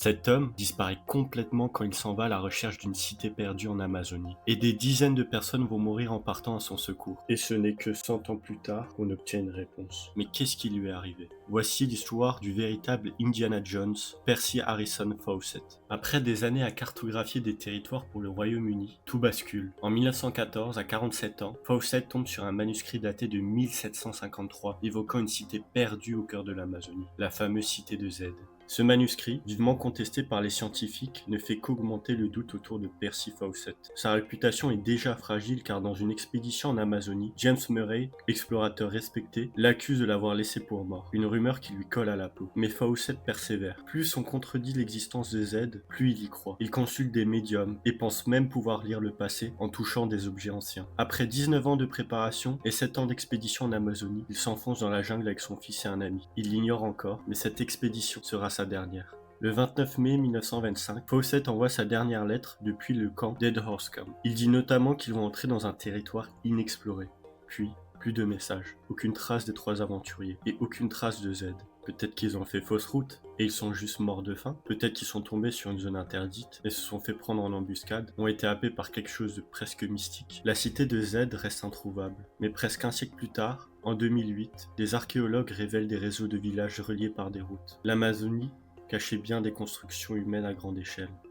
Cet homme disparaît complètement quand il s'en va à la recherche d'une cité perdue en Amazonie. Et des dizaines de personnes vont mourir en partant à son secours. Et ce n'est que 100 ans plus tard qu'on obtient une réponse. Mais qu'est-ce qui lui est arrivé? Voici l'histoire du véritable Indiana Jones, Percy Harrison Fawcett. Après des années à cartographier des territoires pour le Royaume-Uni, tout bascule. En 1914, à 47 ans, Fawcett tombe sur un manuscrit daté de 1753, évoquant une cité perdue au cœur de l'Amazonie, la fameuse cité de Z. Ce manuscrit, vivement contesté par les scientifiques, ne fait qu'augmenter le doute autour de Percy Fawcett. Sa réputation est déjà fragile car dans une expédition en Amazonie, James Murray, explorateur respecté, l'accuse de l'avoir laissé pour mort, une rumeur qui lui colle à la peau. Mais Fawcett persévère. Plus on contredit l'existence de Z, plus il y croit. Il consulte des médiums et pense même pouvoir lire le passé en touchant des objets anciens. Après 19 ans de préparation et 7 ans d'expédition en Amazonie, il s'enfonce dans la jungle avec son fils et un ami. Il l'ignore encore, mais cette expédition sera sa dernière. Le 29 mai 1925, Fawcett envoie sa dernière lettre depuis le camp Dead Horse Camp. Il dit notamment qu'ils vont entrer dans un territoire inexploré. Puis, plus de messages, aucune trace des trois aventuriers et aucune trace de Z. Peut-être qu'ils ont fait fausse route et ils sont juste morts de faim. Peut-être qu'ils sont tombés sur une zone interdite et se sont fait prendre en embuscade, ont été happés par quelque chose de presque mystique. La cité de Z reste introuvable. Mais presque un siècle plus tard, en 2008, des archéologues révèlent des réseaux de villages reliés par des routes. L'Amazonie cachait bien des constructions humaines à grande échelle.